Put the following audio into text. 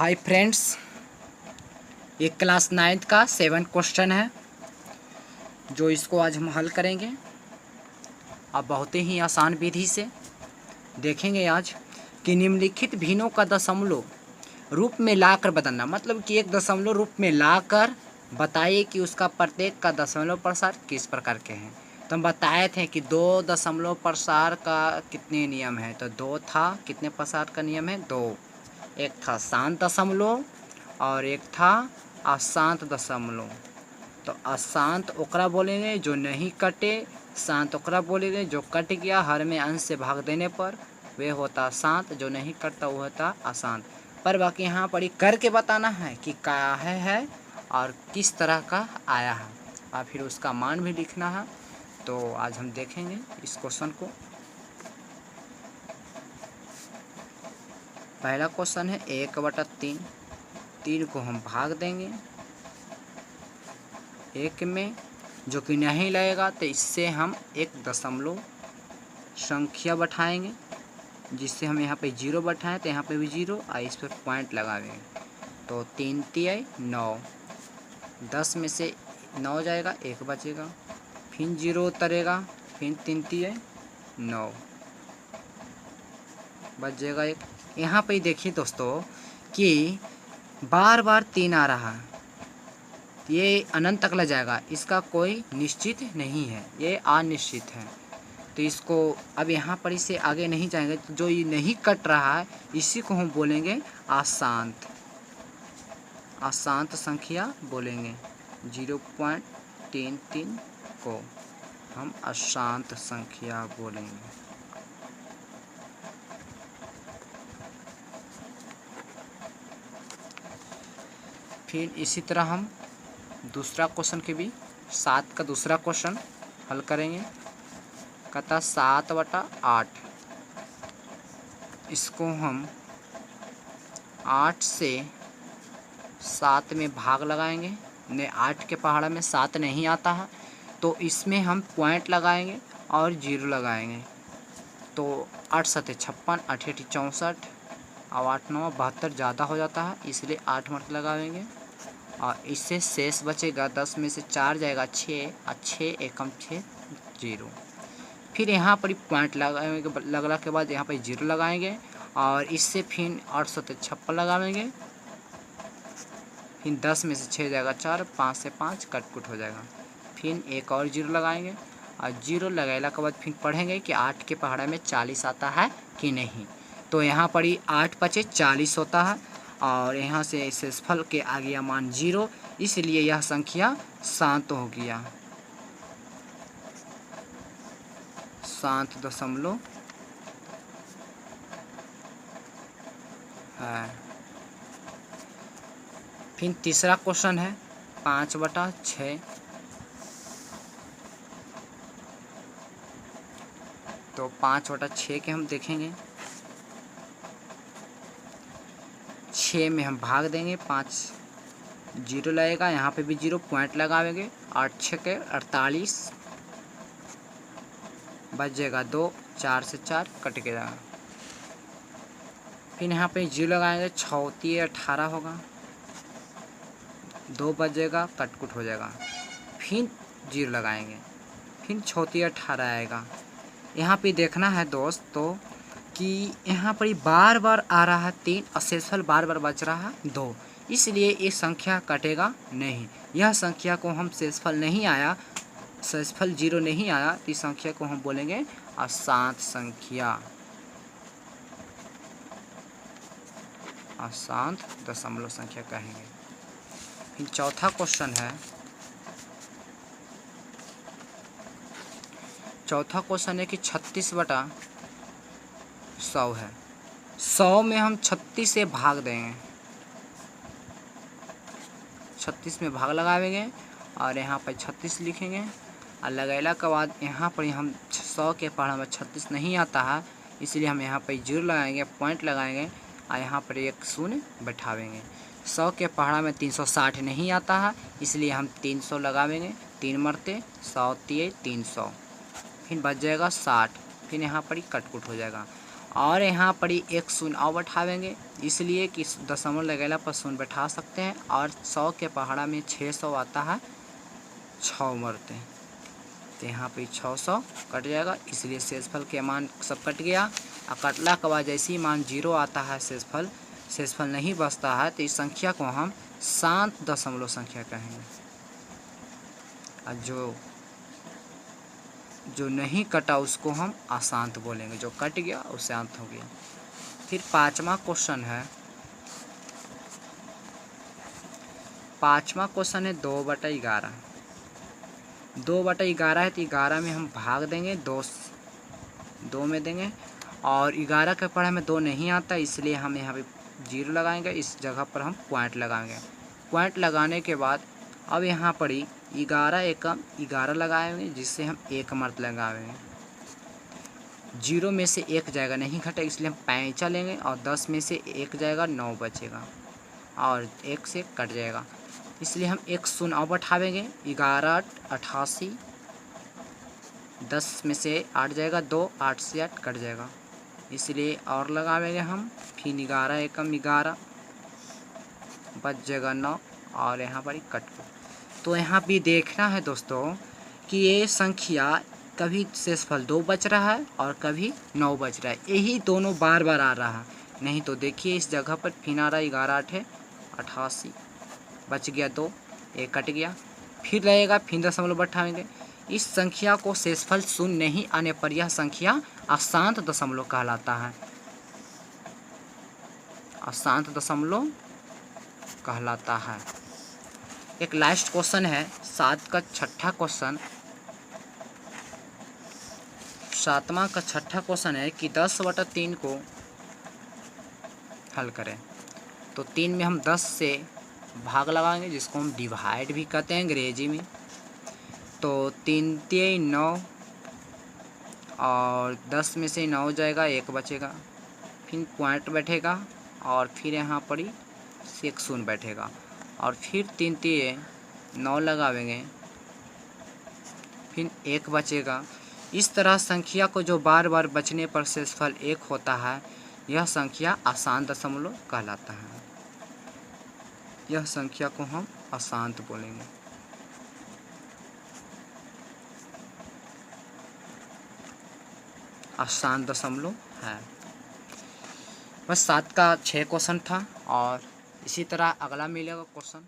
Hi friends, ये class 9th का 7 question है जो इसको आज हम हल करेंगे। अब बहुत ही आसान विधि से देखेंगे आज कि निम्नलिखित भिन्नों का दशमलव रूप में लाकर बताना, मतलब कि एक दशमलव रूप में लाकर बताइए कि उसका प्रत्येक का दशमलव प्रसार किस प्रकार के हैं। तो हम बताए थे कि 2 दशमलव प्रसार का कितने नियम है, तो 2 था। कितने प्रसार का नियम है? 2। एक था शांत दशमलव और एक था अशांत दशमलव। तो अशांत ओकरा बोलेंगे जो नहीं कटे, शांत ओकरा बोलेंगे जो कट गया हर में अंश से भाग देने पर, वे होता शांत, जो नहीं कटता वो होता अशांत। पर बाकी यहाँ पर करके बताना है कि क्या है और किस तरह का आया है और फिर उसका मान भी लिखना है। तो आज हम देखेंगे इस क्वेश्चन को। पहला क्वेश्चन है 1/3। 3 को हम भाग देंगे 1 में, जो कि नहीं लगेगा तो इससे हम एक दशमलव संख्या बैठाएंगे, जिससे हम यहाँ पे 0 बैठाएं तो यहाँ पे भी 0 और इस पर पॉइंट लगाएंगे। तो 3 तिया 9, 10 में से 9 जाएगा, 1 बचेगा, फिर 0 उतरेगा, फिर 3 तिया 9 बच जाएगा 1। यहाँ पे देखिए दोस्तों कि बार बार 3 आ रहा है, ये अनंत तक ले जाएगा, इसका कोई निश्चित नहीं है, ये अनिश्चित है। तो इसको अब यहाँ पर इसे आगे नहीं जाएंगे, तो जो ये नहीं कट रहा है इसी को हम बोलेंगे अशांत। अशांत संख्या बोलेंगे। 0.33 को हम अशांत संख्या बोलेंगे। फिर इसी तरह हम दूसरा क्वेश्चन के भी 7 का दूसरा क्वेश्चन हल करेंगे। कहता 7/8। इसको हम 8 से 7 में भाग लगाएंगे। ने 8 के पहाड़ा में 7 नहीं आता है, तो इसमें हम पॉइंट लगाएंगे और 0 लगाएंगे। तो 8 7 56, 8 8 64 और 8 9 72 ज़्यादा हो जाता है, इसलिए 8 मर्त लगाएंगे। और इससे शेष बचेगा 10 में से 4 जाएगा 6 और 6 एकम 6 0। फिर यहाँ पर पॉइंट लगने के बाद यहाँ पर 0 लगाएंगे और इससे फिर 8 7 56 लगाएंगे। फिर 10 में से 6 जाएगा 4, 5 से 5 कटकुट हो जाएगा। फिर एक और 0 लगाएंगे और 0 लगाने के बाद फिर पढ़ेंगे कि 8 के पहाड़ा में 40 आता है कि नहीं। तो यहाँ पर 8 5 40 होता है और यहाँ से शेषफल के आ गया मान 0, इसलिए यह संख्या शांत हो गया। शांत दशमलव है। फिर तीसरा क्वेश्चन है 5/6। तो 5/6 के हम देखेंगे। 6 में हम भाग देंगे, 5 0 लगेगा, यहाँ पे भी 0 पॉइंट लगाएंगे। 8 6 48 बच जाएगा 2, 4 से 4 कट के जाएगा। फिर यहाँ पे 0 लगाएंगे, 6 3 18 होगा, 2 बच जाएगा, कटकुट हो जाएगा। फिर 0 लगाएंगे, फिर 6 3 18 आएगा। यहाँ पे देखना है दोस्तों कि यहाँ पर बार बार आ रहा है 3 और शेषफल बार बार बच रहा है 2, इसलिए ये संख्या कटेगा नहीं। यह संख्या को हम शेषफल नहीं आया, शेषफल 0 नहीं आया, तो इस संख्या को हम बोलेंगे अशांत संख्या। अशांत दशमलव संख्या कहेंगे। फिर चौथा क्वेश्चन है, कि 36/100 है। 100 में हम 36 से भाग देंगे, 36 में भाग लगाएंगे और यहाँ पर 36 लिखेंगे और लगाने के बाद यहाँ पर हम 100 के पहाड़ा में 36 नहीं आता है, इसलिए हम यहाँ पर 0 लगाएंगे, पॉइंट लगाएंगे और यहाँ पर एक शून्य बैठावेंगे। 100 के पहाड़ा में 360 नहीं आता है, इसलिए हम 300 लगावेंगे, 3 मरते 100 300, फिर बच जाएगा 60। फिर यहाँ पर ही कटकुट हो जाएगा और यहाँ पर ही एक शून्य और बैठावेंगे, इसलिए कि दशमलव लगेला पर शून्य बैठा सकते हैं। और 100 के पहाड़ा में 600 आता है, 6 मरते हैं, तो यहाँ पे 600 कट जाएगा, इसलिए शेषफल के मान सब कट गया। और कटला के बाद जैसे ही मान 0 आता है, शेषफल नहीं बचता है, तो इस संख्या को हम शांत दशमलव संख्या कहेंगे। और जो नहीं कटा उसको हम अशांत बोलेंगे, जो कट गया वो शांत हो गया। फिर 5वां क्वेश्चन है, 5वां क्वेश्चन है 2/11। 2/11 है, तो 11 में हम भाग देंगे, 2 में देंगे। और 11 के पढ़े में 2 नहीं आता, इसलिए हम यहाँ पे 0 लगाएंगे, इस जगह पर हम पॉइंट लगाएंगे। पॉइंट लगाने के बाद अब यहाँ पर ही 11 एकम 11 लगाएंगे, जिससे हम 1 मर्त लगाएंगे। 0 में से 1 जाएगा, नहीं घटा, इसलिए हम 5 लेंगे। और 10 में से 1 जाएगा, 9 बचेगा, और 1 से कट जाएगा, इसलिए हम एक शून्य और बैठावेंगे। 11 88, 10 में से 8 जाएगा, 2, 8 से 8 कट जाएगा, इसलिए और लगावेंगे हम। फिर 11 एकम 11 बच जाएगा 9, और यहाँ पर ही कट गया। तो यहाँ भी देखना है दोस्तों कि ये संख्या कभी शेषफल 2 बच रहा है और कभी 9 बच रहा है, यही दोनों बार बार आ रहा है। नहीं तो देखिए इस जगह पर फिर आ रहा है 11 8 88, बच गया 2, 1 कट गया, फिर रहेगा, फिर दशमलव बैठाएंगे। इस संख्या को शेषफल 0 नहीं आने पर यह संख्या अशांत दशमलव कहलाता है, अशांत दशमलव कहलाता है। एक लास्ट क्वेश्चन है 7 का छठा क्वेश्चन। 7वां का छठा क्वेश्चन है कि 10/3 को हल करें। तो 3 में हम 10 से भाग लगाएंगे, जिसको हम डिवाइड भी कहते हैं अंग्रेजी में। तो 3 3 9, और 10 में से 9 जाएगा, 1 बचेगा, फिर पॉइंट बैठेगा, और फिर यहाँ पर ही एक शून्य बैठेगा, और फिर 3 3 9 लगावेंगे, फिर 1 बचेगा। इस तरह संख्या को जो बार बार बचने पर शेषफल 1 होता है, यह संख्या अशांत दशमलव कहलाता है। यह संख्या को हम अशांत बोलेंगे। अशांत दशमलव है। बस 7 का 6 क्वेश्चन था, और इसी तरह अगला मिलेगा क्वेश्चन।